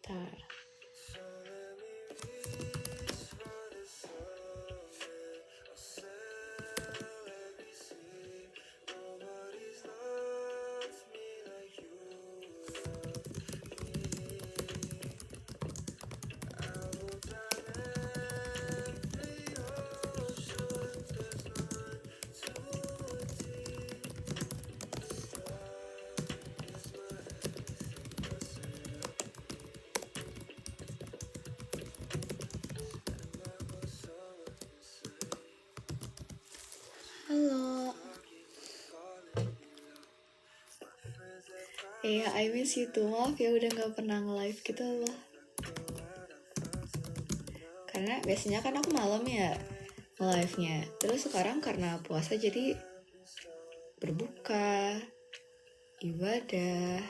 Bentar. Halo. Iya, I miss you too. Maaf ya udah gak pernah nge-live gitu loh. Karena biasanya kan aku malam ya nge-live-nya. Terus sekarang karena puasa jadi berbuka, ibadah,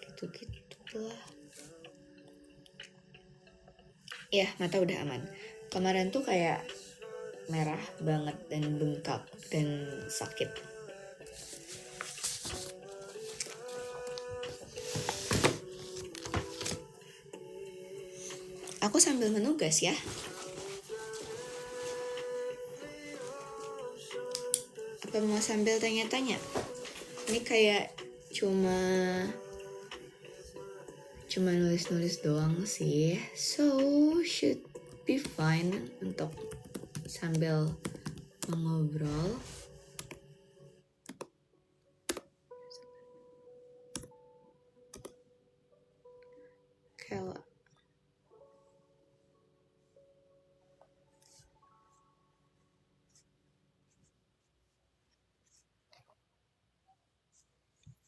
gitu-gitu lah. Ya, mata udah aman. Kemarin tuh kayak merah banget dan bengkak dan sakit. Aku sambil menugas ya. Apa mau sambil tanya-tanya? Ini kayak cuma nulis-nulis doang sih. So should be fine untuk sambil mengobrol. Kayak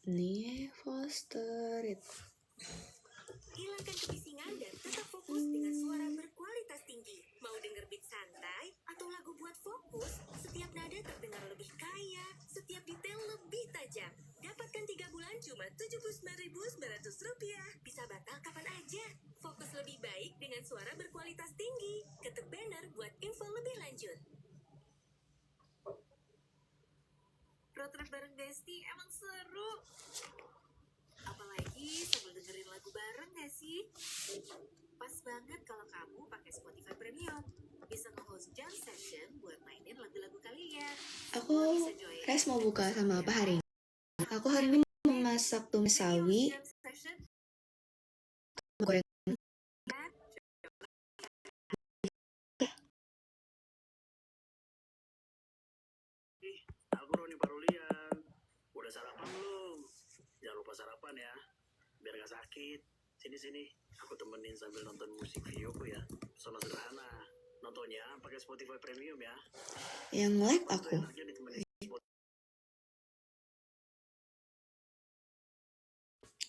nih Foster itu. Hilangkan kebisingan dan tetap fokus dengan suara berkualitas tinggi. Mau denger beat santai atau lagu buat fokus? Setiap nada terdengar lebih kaya, setiap detail lebih tajam. Dapatkan 3 bulan cuma Rp79.900. Bisa batal kapan aja. Fokus lebih baik dengan suara berkualitas tinggi. Ketuk banner buat info lebih lanjut. Road trip bareng Besti emang seru. Apalagi sambil dengerin lagu bareng gak sih? Pas banget kalau kamu pakai Spotify Premium. Bisa nge-host jam session buat mainin lagu-lagu kalian. Aku Res mau buka sama apa hari ini? Aku hari ini memasak tumis sawi, goreng. Aku Roni Parulian. Udah sarapan belum? Jangan lupa sarapan ya, biar gak sakit. Sini, aku temenin sambil nonton musik videoku ya. Sono sederhana. Nontonnya pakai Spotify Premium ya. Yang like aku.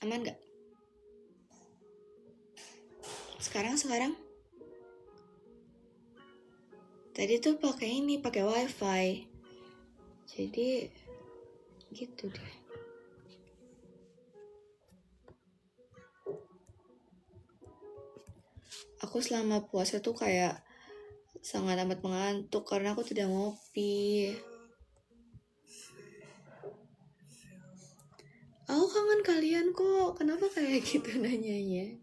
Aman gak? Sekarang? Tadi tuh pakai wifi. Jadi gitu deh. Aku selama puasa tuh kayak sangat amat mengantuk karena aku tidak ngopi. Aku kangen kalian kok. Kenapa kayak gitu nanyanya?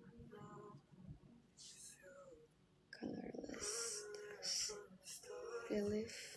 Colorless, terus relief.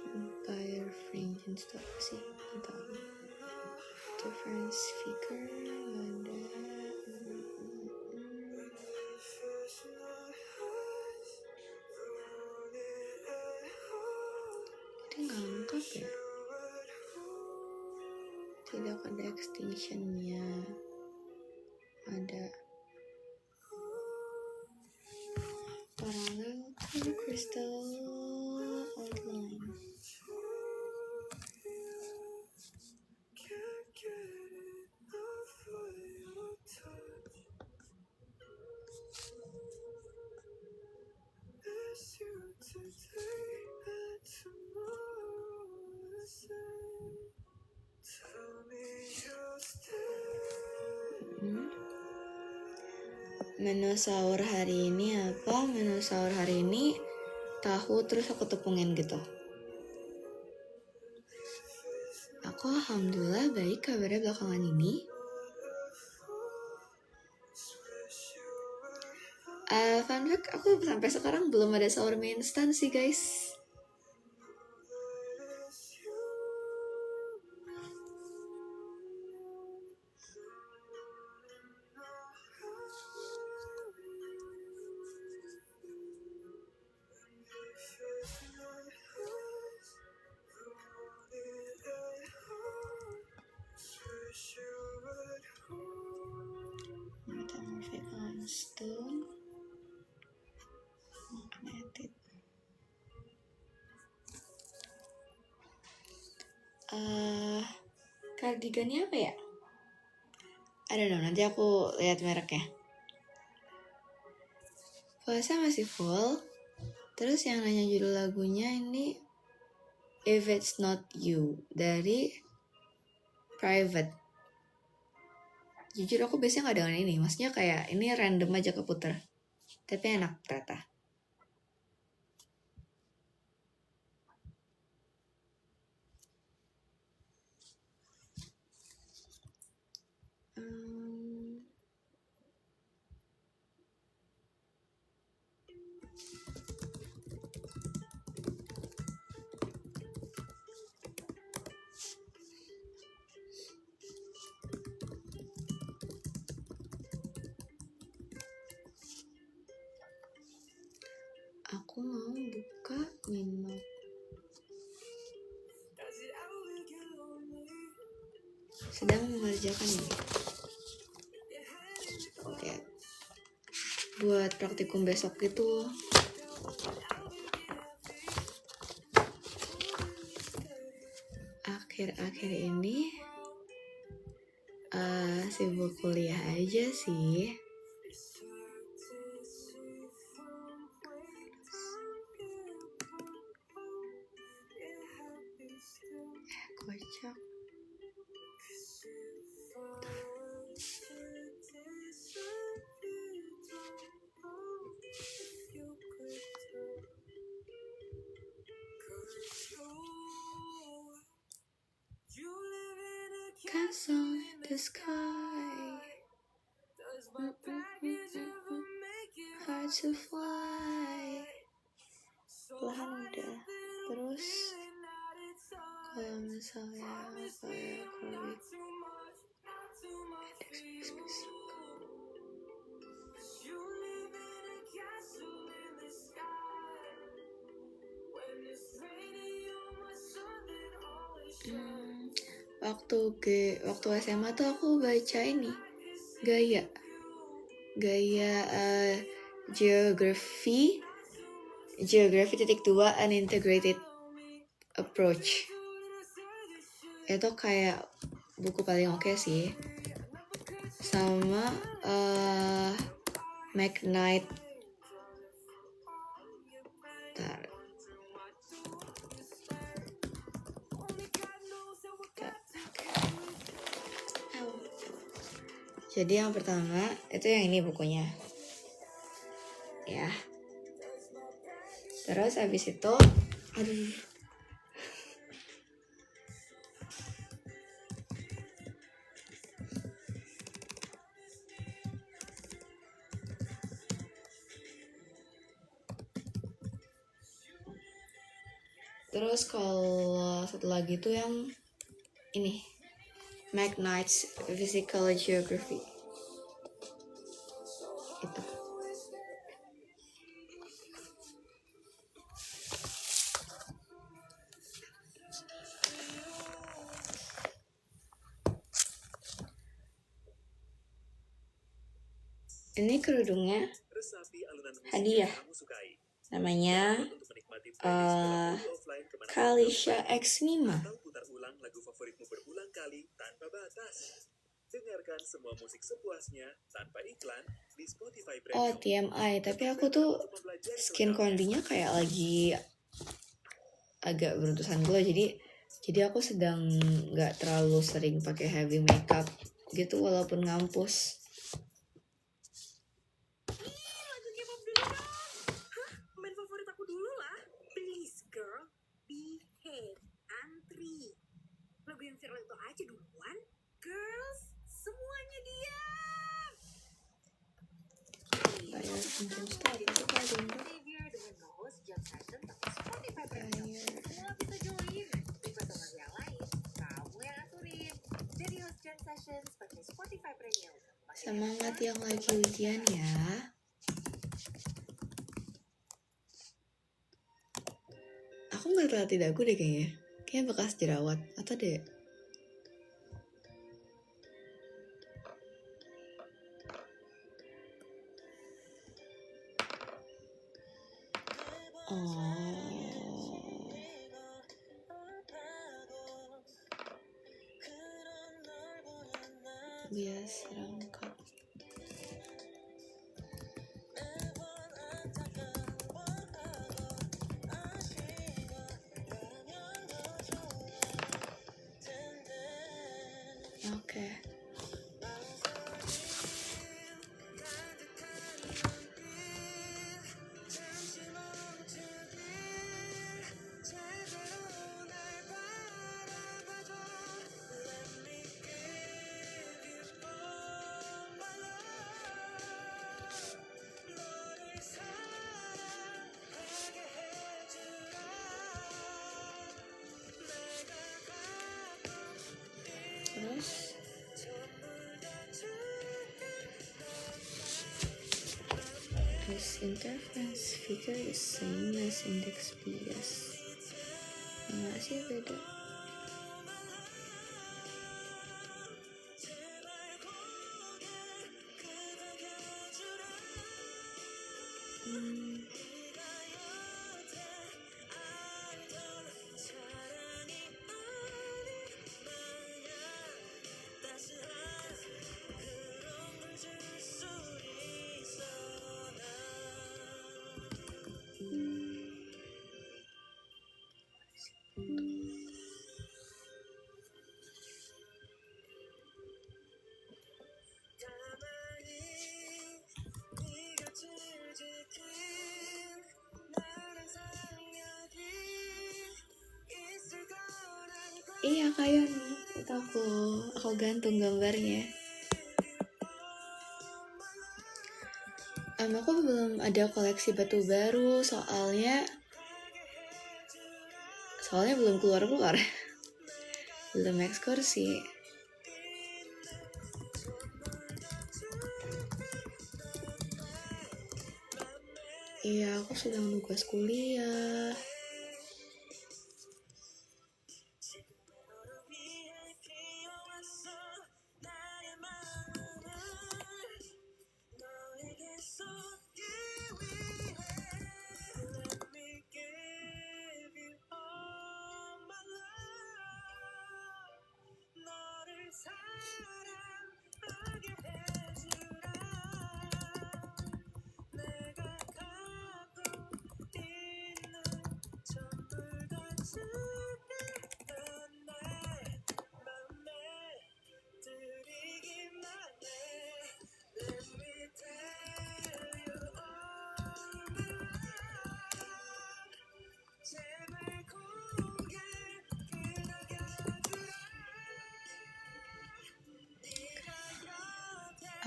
Empire Fringe and stuff sih. Different speaker ada. Ini nggak lengkap ya. Tidak ada extensionnya. Ada parallel to crystal. Menu sahur hari ini apa? Menu sahur hari ini tahu terus aku tepungin gitu. Aku alhamdulillah baik kabarnya belakangan ini. Fun fact, aku sampai sekarang belum ada sahur mie instan sih guys. Metamorphic limestone magnetic. Cardigannya apa ya? I don't know, nanti aku lihat mereknya. Puasa masih full. Terus yang nanya judul lagunya ini If It's Not You dari Private. Jujur aku biasanya gak dengan ini, maksudnya kayak ini random aja keputer. Tapi enak ternyata. Aku mau buka Minmart. Sedang mengerjakan ini. Oke. Buat praktikum besok gitu. Akhir-akhir ini sibuk kuliah aja sih. Kocak. Castle in the sky. Hard to fly. Perlahan udah. Terus kalau misalnya kayak Crowley waktu SMA tuh aku baca ini Gaya Geography 2 An Integrated Approach. Itu kayak buku paling oke sih. Sama McKnight. Jadi yang pertama itu yang ini bukunya. Ya. Terus habis itu Terus kalau satu lagi tuh yang ini McKnight's Physical Geography. Itu. Ini kerudungnya hadiah. Namanya Kalisha X5. Dengarkan semua musik sepuasnya tanpa iklan di Spotify Oh, TMI, tapi aku tuh skin condinya kayak lagi agak beruntusan gitu loh, jadi aku sedang nggak terlalu sering pakai heavy makeup gitu walaupun ngampus. Lanjut K-pop dulu dong. Hah? Band favorit aku dulu lah. Please girl, behave, antri. Lagu yang viral itu aja duluan. Girls, semuanya diam. Fire mungkin stop itu paling Xavier dengan nge-host jam session pakai Spotify Premium. Semua bisa join. Request sama yang lain, kamu yang aturin. Jadi host jam sessions pakai Spotify Premium. semangat yang lagi ujian ya. Aku nggak terlatih dagu deh kayaknya bekas jerawat atau deh. Bias rangkap. Oke. Terus is interference figure the same as index bias? Enggak sih, beda. Iya kayak itu aku gantung gambarnya. Aku belum ada koleksi batu baru soalnya belum keluar belum ekskursi. Iya, aku sedang nugas kuliah.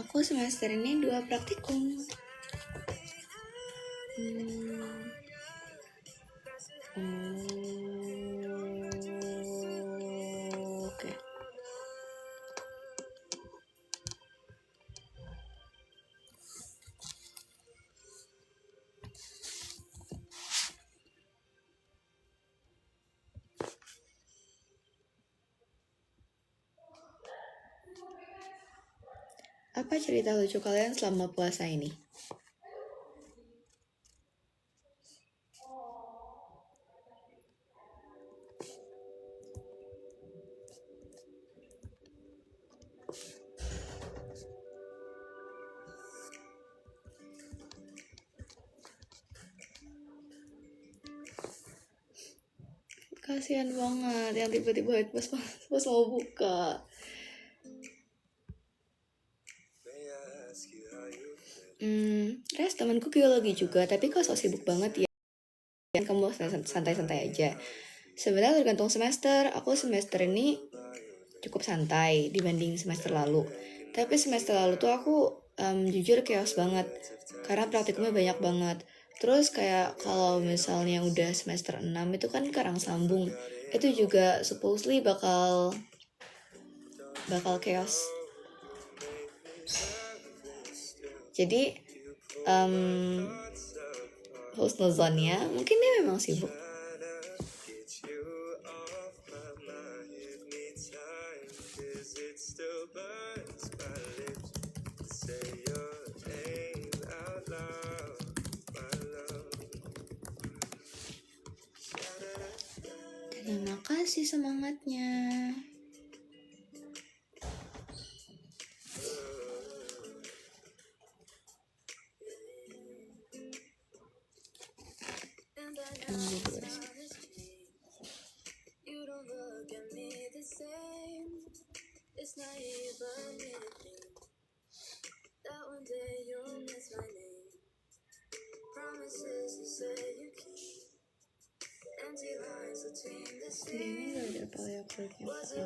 Aku semester ini 2 praktikum. Oke. Apa cerita lucu kalian selama puasa ini? Kasihan banget yang tiba-tiba pas mau buka. Res temanku geologi juga, tapi kok so sibuk banget ya. Kamu santai-santai aja. Sebenarnya tergantung semester. Aku semester ini cukup santai dibanding semester lalu. Tapi semester lalu tuh aku jujur chaos banget. Karena praktikumnya banyak banget. Terus kayak kalau misalnya udah semester 6 itu kan karang sambung. Itu juga supposedly bakal chaos. Jadi husnuzonnya mungkin dia memang sibuk. Terima kasih semangatnya. Ini gak ada polyacrylicnya apa?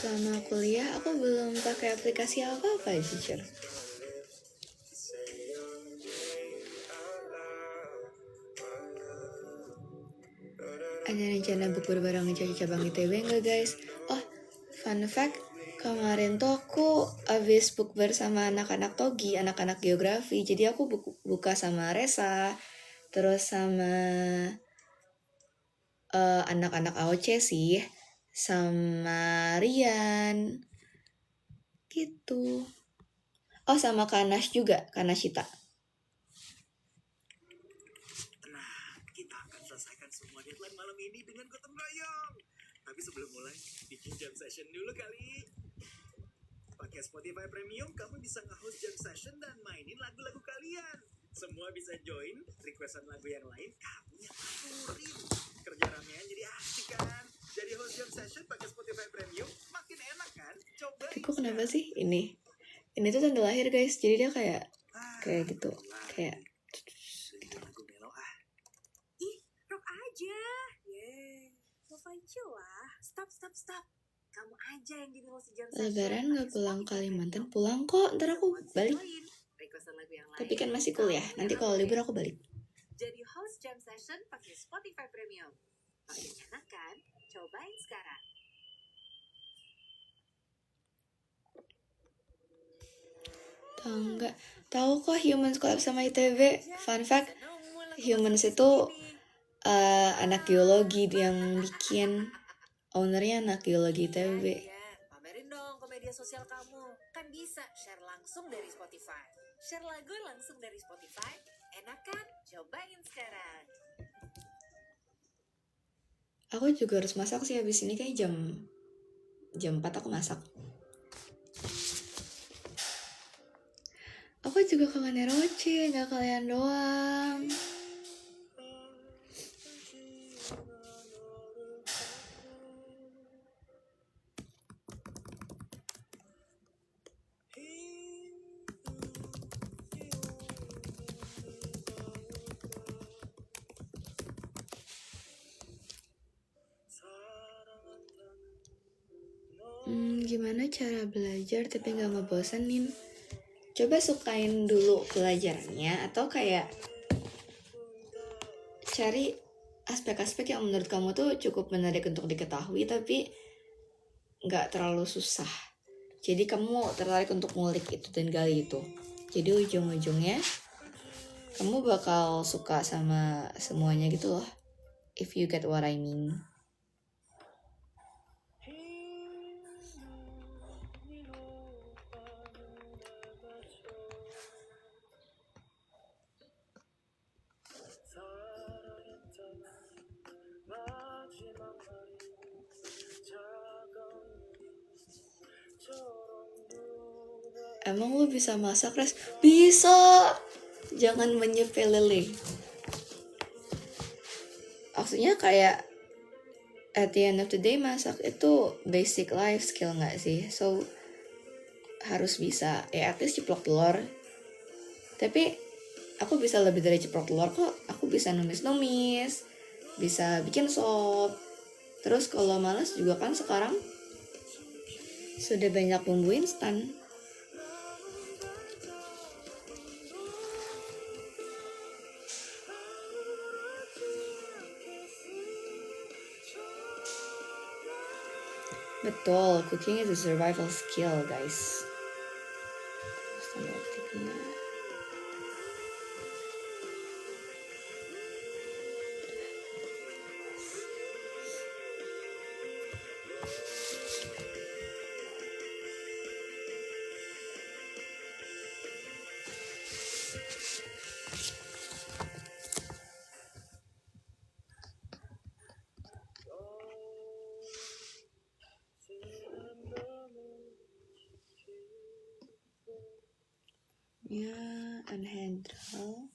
Selama kuliah aku belum pakai aplikasi apa-apa jujur. Ada rencana bukber bareng Caca Cabang ITB enggak guys? Oh, fun fact, kemarin tuh aku abis bukber sama anak-anak Togi, anak-anak geografi. Jadi aku buka sama Resa, terus sama anak-anak AOC sih, sama Rian, gitu. Oh sama Kanas juga, Kanashita. Nah, kita akan selesaikan semua deadline malam ini dengan gotong royong. Tapi sebelum mulai, bikin jam session dulu kali. Pakai Spotify Premium, kamu bisa nge-host jam session dan mainin lagu-lagu kalian. Semua bisa join, requestan lagu yang lain, kamu yang atur. Kerja ramean jadi asik kan? Jadi host jam session pakai Spotify Premium, makin enak kan? Coba. Tapi kok kenapa sih ini? Ini tuh tanda lahir guys, jadi dia kayak gitu, kayak gitu. Lagu melo Ih, rock aja. Lo-fi chill lah. Stop. Kamu aja yang jadi host jam session. Lebaran gak pulang Kalimantan, pulang kok, ntar aku balik. Tapi kan masih kuliah, nanti kalau libur aku balik. Jadi host jam session pakai Spotify Premium. Makin enak kan? Cobain sekarang. Tahu kok Humans collab sama ITB. Fun fact, Humans itu anak geologi yang bikin, ownernya anak geologi ITB. Pamerin dong ke media sosial kamu. Kan bisa share langsung dari Spotify. Share lagu langsung dari Spotify. Enak kan? Cobain sekarang. Aku juga harus masak sih habis ini, kayak jam 4 aku masak. Aku juga kangen Neroce, gak kalian doang. Gimana cara belajar tapi gak ngebosenin? Coba sukain dulu pelajarannya, atau kayak cari aspek-aspek yang menurut kamu tuh cukup menarik untuk diketahui tapi gak terlalu susah. Jadi kamu tertarik untuk ngulik itu dan gali itu. Jadi ujung-ujungnya kamu bakal suka sama semuanya gitu loh. If you get what I mean. Emang lu bisa masak, Res? Bisa! Jangan menyepelekan. Maksudnya kayak at the end of the day masak itu basic life skill gak sih? So harus bisa, ya at least ceplok telur. Tapi aku bisa lebih dari ceplok telur kok. Aku bisa numis-numis, bisa bikin sop. Terus kalau malas juga kan sekarang sudah banyak bumbu instan. Betul, cooking is a survival skill, guys. Ya, unhandle.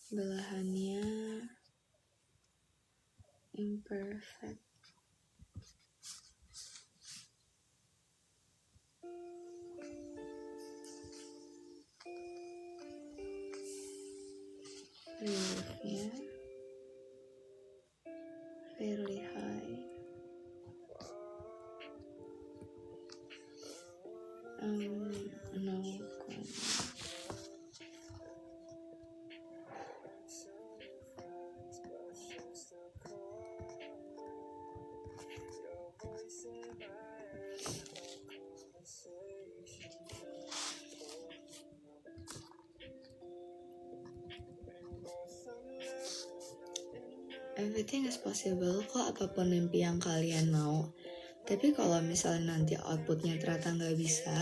Belahannya imperfect. Reliefnya fairly high. No. Everything is possible kok, apapun mimpi yang kalian mau. Tapi kalau misalnya nanti outputnya ternyata nggak bisa,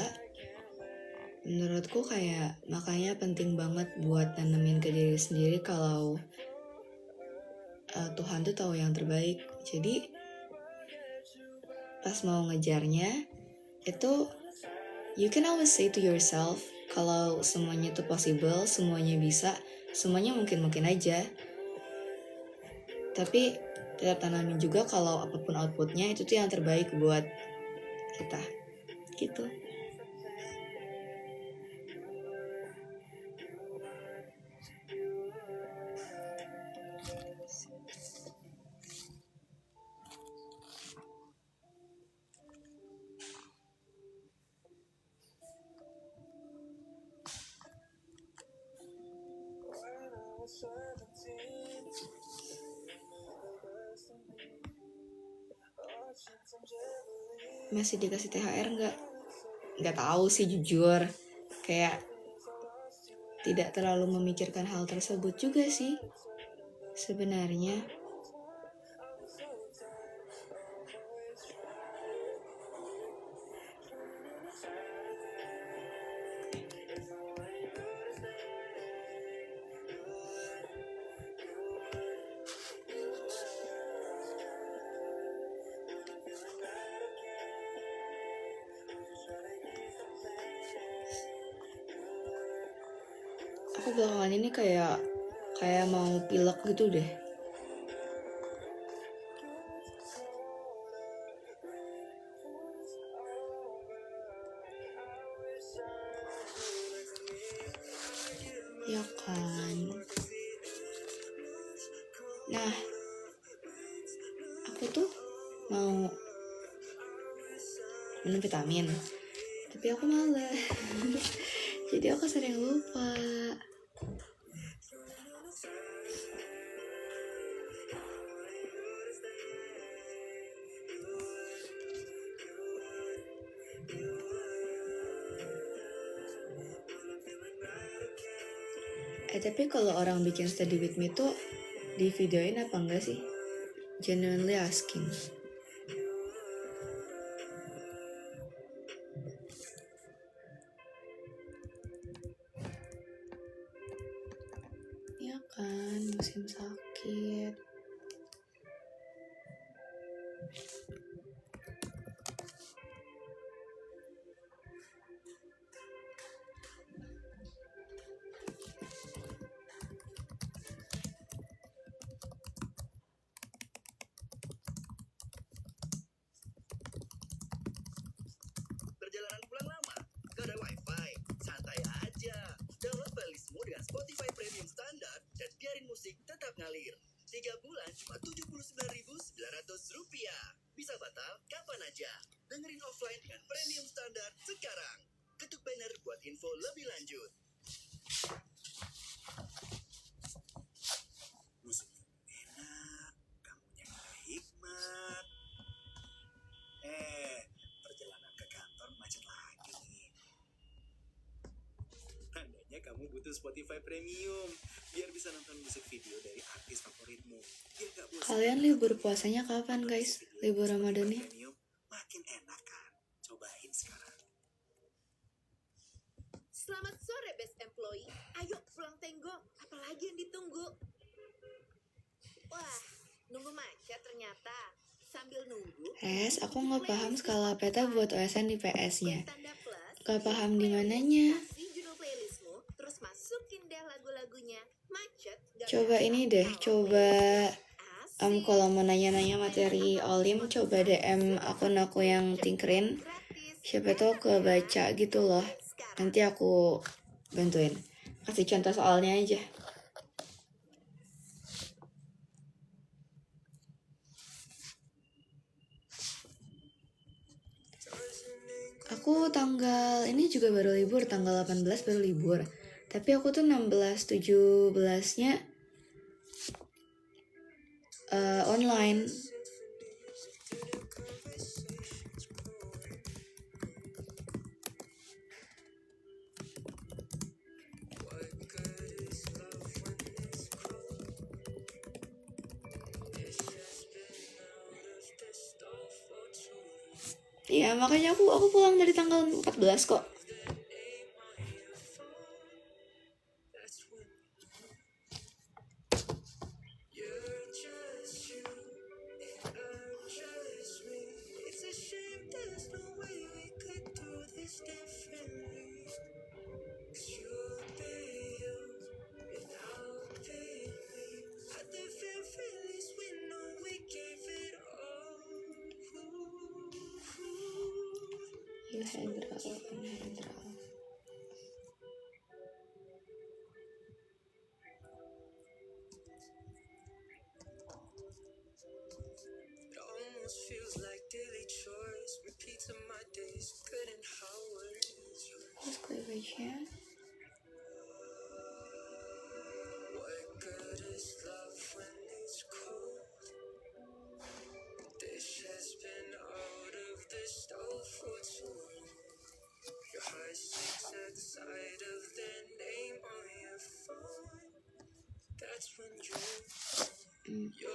menurutku kayak makanya penting banget buat nanemin ke diri sendiri kalau Tuhan tuh tahu yang terbaik. Jadi pas mau ngejarnya itu you can always say to yourself kalau semuanya tuh possible, semuanya bisa, semuanya mungkin aja. Tapi tetap tanamin juga kalau apapun outputnya itu tuh yang terbaik buat kita gitu. Masih dikasih THR nggak tahu sih jujur, kayak tidak terlalu memikirkan hal tersebut juga sih sebenarnya. aku belakangan ini kayak mau pilek gitu deh. Ya kan. Nah, aku tuh mau minum vitamin, tapi aku malas. Jadi aku sering lupa. Tapi kalau orang bikin Study With Me tuh di videoin apa enggak sih? Genuinely asking. Ya kan, musim sakit. Perjalanan pulang lama, gak ada wifi, santai aja. Download playlistmu dengan Spotify Premium Standard dan biarin musik tetap ngalir. 3 bulan cuma Rp79.900. Bisa batal kapan aja. Dengerin offline dengan Premium Standard sekarang. Ketuk banner buat info lebih lanjut. Musiknya enak, kamunya hikmat. Perjalanan ke kantor macet lagi nih. Tandanya kamu butuh Spotify Premium biar bisa nonton musik video dari artis favoritmu. Biar gak bosan. Kalian libur puasanya kapan guys? Libur Ramadan nih? Premium makin enak kan? Cobain sekarang. Selamat sore best employee. Ayo pulang tenggok. Apalagi yang ditunggu? Wah, nunggu macet ternyata. Sambil nunggu. Aku nggak paham skala peta buat OSN di PS-nya. Tanda plus. Gak paham di mananya. Kasih judul playlistmu, terus masukin deh lagu-lagunya. Macet. gak Coba kerasa. ini deh, coba Asik. kalau mau nanya-nanya materi Olim, coba DM akun aku yang Tinkerin. Gratis. Siapa tahu kebaca gitu loh. Nanti aku bantuin. Kasih contoh soalnya aja. Aku tanggal ini juga baru libur, tanggal 18 baru libur. Tapi aku tuh 16, 17-nya online. Iya, makanya aku pulang dari tanggal 14 kok. Hendra. Almost feels like daily chores. Repeats of my days, good and how is yours? Terus gue baca. What good is love when it's cold? Dish has been out of the stove for too long. Your heart sinks at the sight of the name on your phone. That's when you're just you.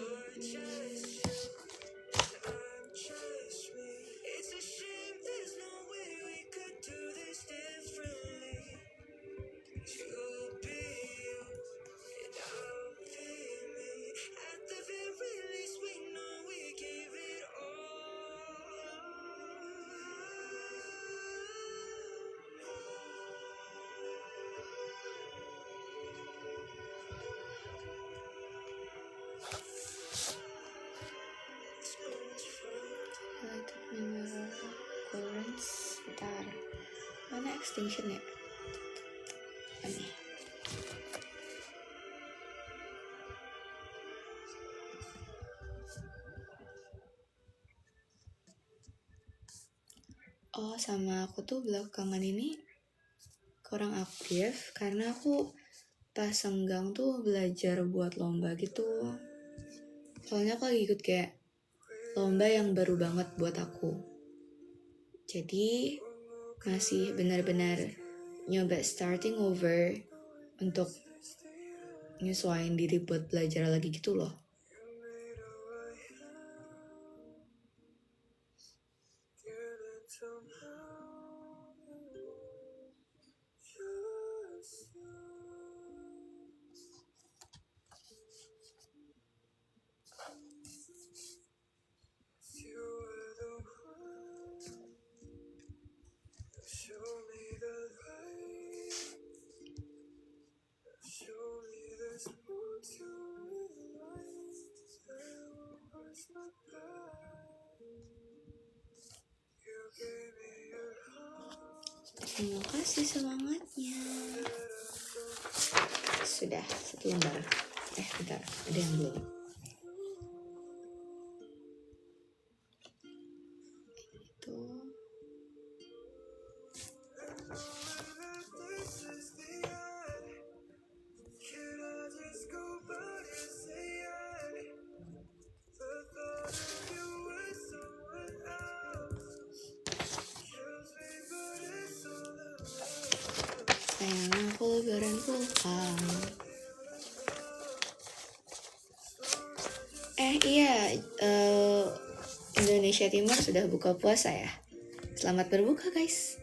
I'm just me. It's a shame there's no way we could do this differently. You'll be you, and I'll be me. At the very least, we know we gave it all. extinction ya. Aneh. Oh, sama aku tuh belakangan ini kurang aktif karena aku pas senggang tuh belajar buat lomba gitu. Soalnya aku lagi ikut kayak lomba yang baru banget buat aku. Jadi masih benar-benar nyoba starting over untuk nyesuaiin diri buat belajar lagi gitu loh. Terima kasih semangatnya. Sudah 1 lembar. Bentar, ada yang belum. Itu. Sayang aku lebaran pulang. Iya, Indonesia Timur sudah buka puasa ya. Selamat berbuka guys.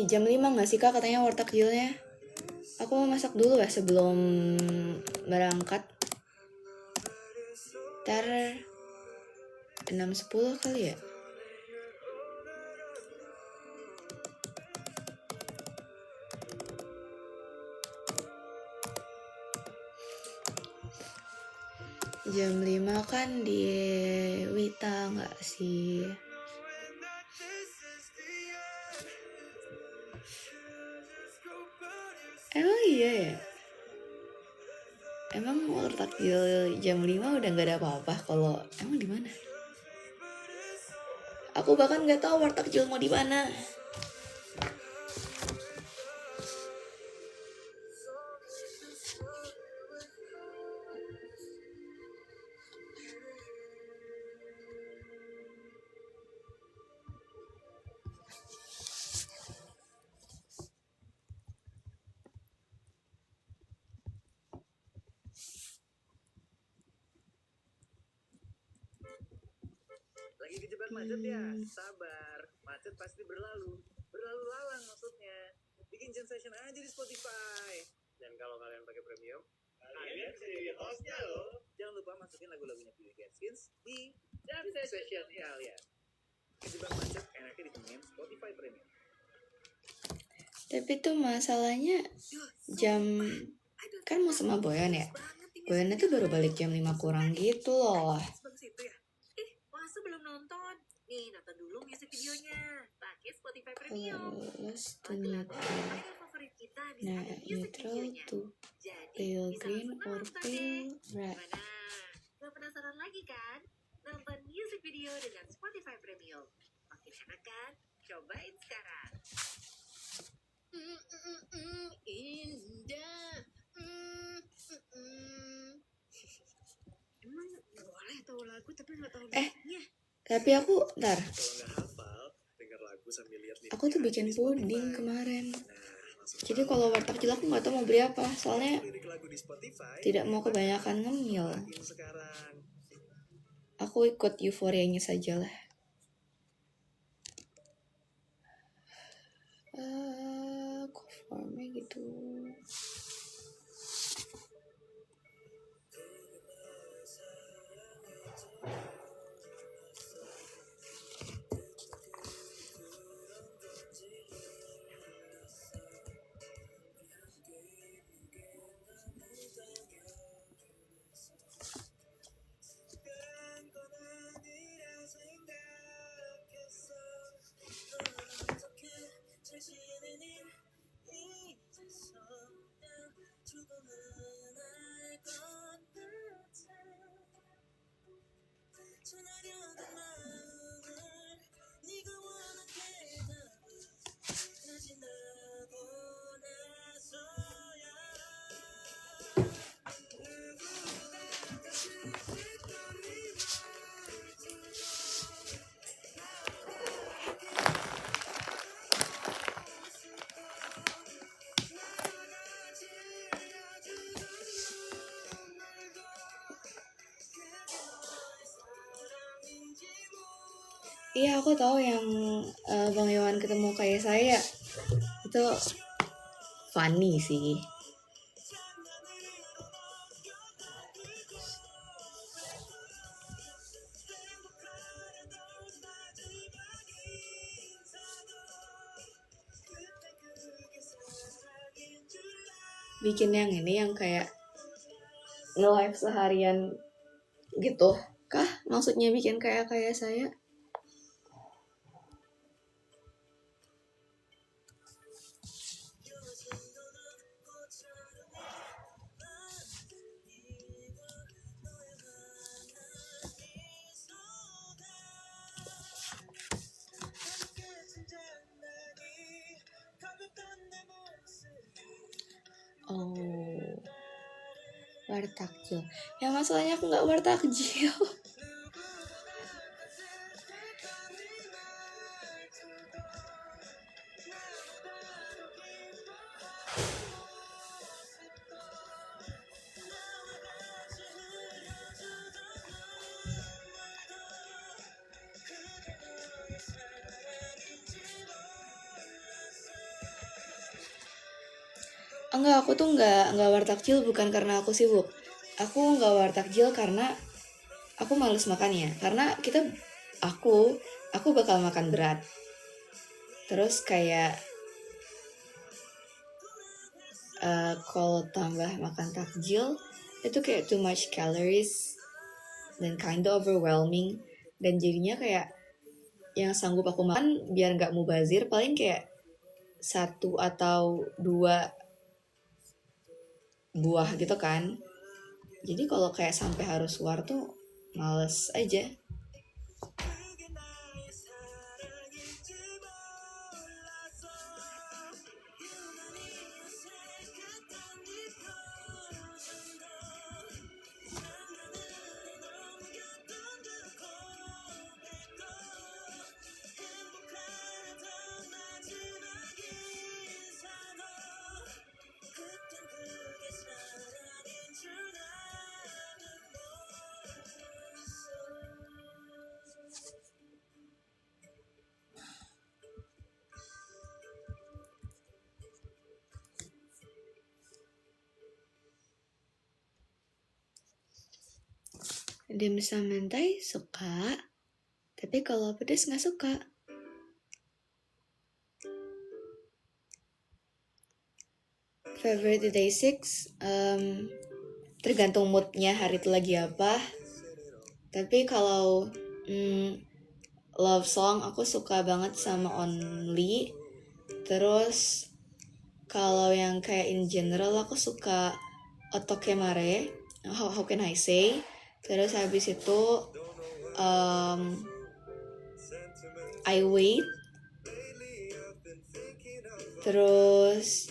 Jam 5 gak sih kak katanya wartegilnya? Aku mau masak dulu ya sebelum berangkat. Ntar 6.10 kali ya. Jam 5 kan di Wita gak sih? Emang iya ya? Emang wartegil jam 5 udah gak ada apa-apa kalau emang di mana? Aku bahkan gak tahu wartegil mau di mana. Lagi kejebak macet ya? Sabar, macet pasti berlalu. Berlalu lalang maksudnya. Bikin jam session aja di Spotify. Dan kalau kalian pakai premium, kalian bisa jadi hostnya loh. Jangan lupa masukin lagu-lagunya Billy Gaskins di jam session kalian. Kejebak macet enaknya ditemenin Spotify Premium. Tapi tuh masalahnya jam kan mau sama Boyan ya. Boyannya tuh baru balik jam 5 kurang gitu loh. Masa belum nonton? Nih, nonton dulu music videonya. Pakai Spotify Premium. Lagu-lagu idol favorit kita bisa Nah, ada music neutral videonya. tuh Jadi, pale bisa green langsung or nonton pale deh. red. Gimana? Gak penasaran lagi kan? Nonton music video dengan Spotify Premium. Makin enak kan? Cobain sekarang. Indah. Emang boleh tahu lagu tapi nggak tahu. Tapi aku, ntar, Kalau nggak hafal, denger lagu sambil lihat lirik aku tuh bikin di puding Spotify. kemarin. Nah, langsung Jadi tahu kalau kan? war takjil aku nggak tahu mau beli apa. Soalnya Lirik lagu di Spotify, tidak mau enak kan? kebanyakan ngemil. Cobain sekarang. Aku ikut euforianya saja lah. Kok formnya gitu. Iya, aku tahu yang Bang Yohan ketemu kayak saya. Itu funny sih. Bikin yang ini yang kayak nge-live seharian gitu kah? Maksudnya bikin kayak saya? Oh, war takjil. Ya masalahnya aku nggak war takjil. Enggak, aku tuh nggak war takjil bukan karena aku sibuk. Aku nggak war takjil karena aku males makannya. Karena aku bakal makan berat. Terus kayak kalau tambah makan takjil itu kayak too much calories dan kinda overwhelming, dan jadinya kayak yang sanggup aku makan biar nggak mubazir paling kayak 1 atau 2 buah gitu kan. Jadi kalau kayak sampai harus war tuh males aja. Dimsum mentai suka, tapi kalau pedas nggak suka. Favorite day 6, tergantung moodnya hari itu lagi apa. Tapi kalau love song aku suka banget sama Only. Terus kalau yang kayak in general aku suka Otokemare, How Can I Say. Terus habis itu I Wait. Terus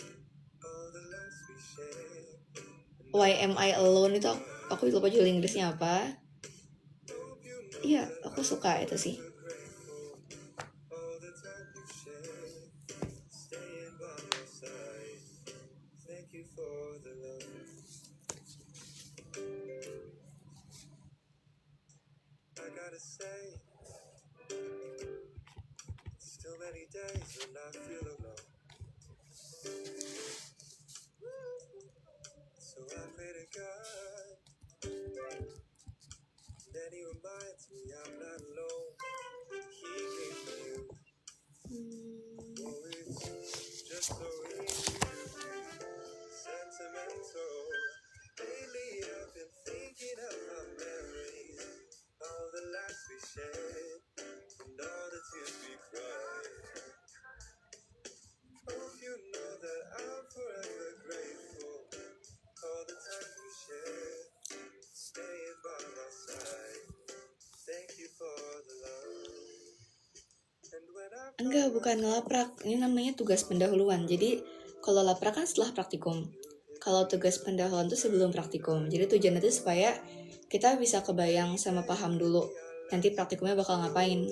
Why Am I Alone itu aku lupa judul Inggrisnya apa. iya aku suka itu sih. Enggak, bukan ngelaprak. Ini namanya tugas pendahuluan. Jadi kalau laprak kan setelah praktikum. Kalau tugas pendahuluan itu sebelum praktikum. Jadi tujuannya itu supaya kita bisa kebayang sama paham dulu nanti praktikumnya bakal ngapain.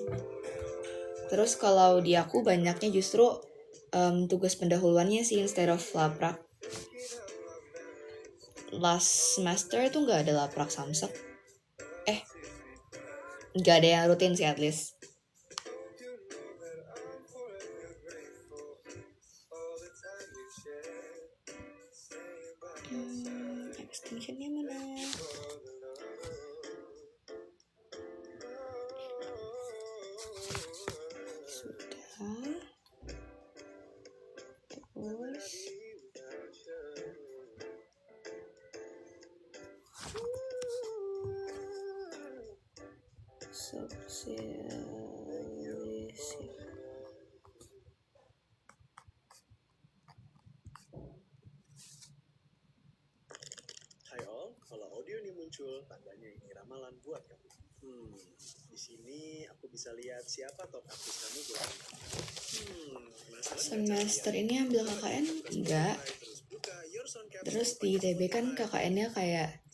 Terus kalau di aku banyaknya justru tugas pendahuluannya sih instead of laprak. Last semester itu nggak ada laprak samsek. Nggak ada yang rutin sih at least. Extensionnya mana? Sudah. Terus sosialisasi. Hai all, kalau audio ini muncul, tandanya ini ramalan buat kamu. Di sini aku bisa lihat siapa top artis kamu bulan ini. Semester ini ambil KKN enggak. Terus di ITB kan KKN-nya kayak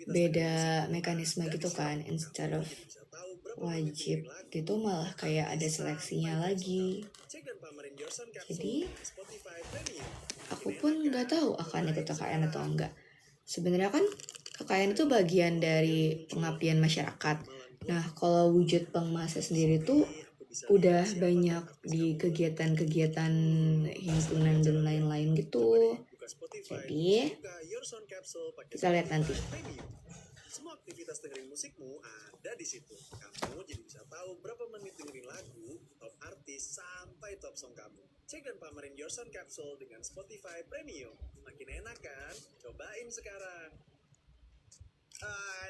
beda mekanisme gitu kan, instead of wajib gitu malah kayak ada seleksinya lagi. Jadi aku pun nggak tahu akan ikut KKN atau enggak. Sebenarnya kan KKN itu bagian dari pengabdian masyarakat. Nah kalau wujud Bank Masa sendiri tuh udah banyak di kegiatan-kegiatan himpunan dan lain-lain gitu. Jadi kita lihat nanti. Semua aktivitas dengerin musikmu ada di situ. Kamu jadi bisa tahu berapa menit dengerin lagu, top artis, sampai top song kamu. Cek dan pamerin Your Sound Capsule dengan Spotify Premium. Makin enak kan? Cobain sekarang.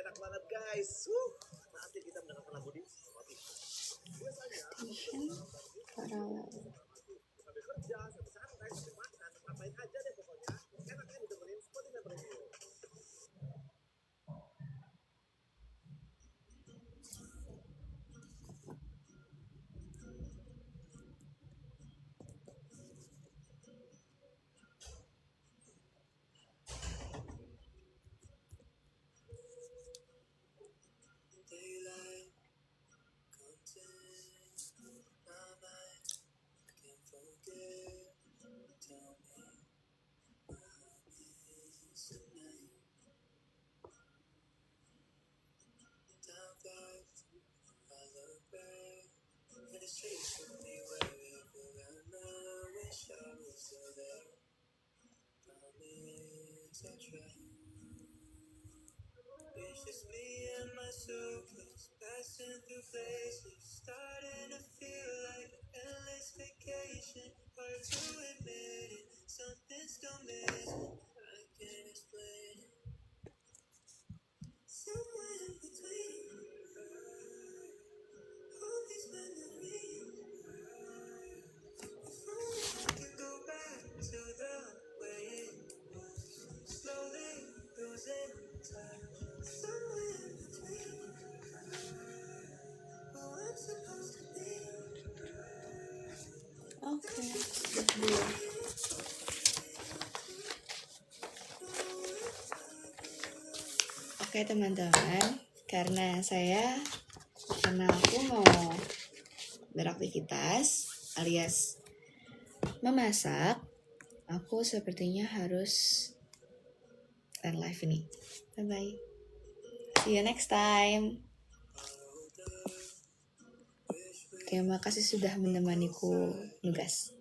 Enak banget guys. Nanti kita mendengarkan lagu di Spotify. Biasanya, Paralel. sambil kerja, sambil santai, sambil makan, ngapain aja deh pokoknya. Enak kan dengerin Spotify Premium. It's just me and my suitcase, passing through places, starting to feel like an endless vacation. Hard to admit it, something's still missing. I can't explain it. Somewhere in between all these memories. If only I could go back to the way it was, slowly losing touch. Somewhere in between who I'm supposed to be. Oke. Oke teman-teman, karena saya karena aku mau beraktivitas alias memasak, aku sepertinya harus end live ini. Bye bye. See you next time. Terima kasih sudah menemaniku nugas.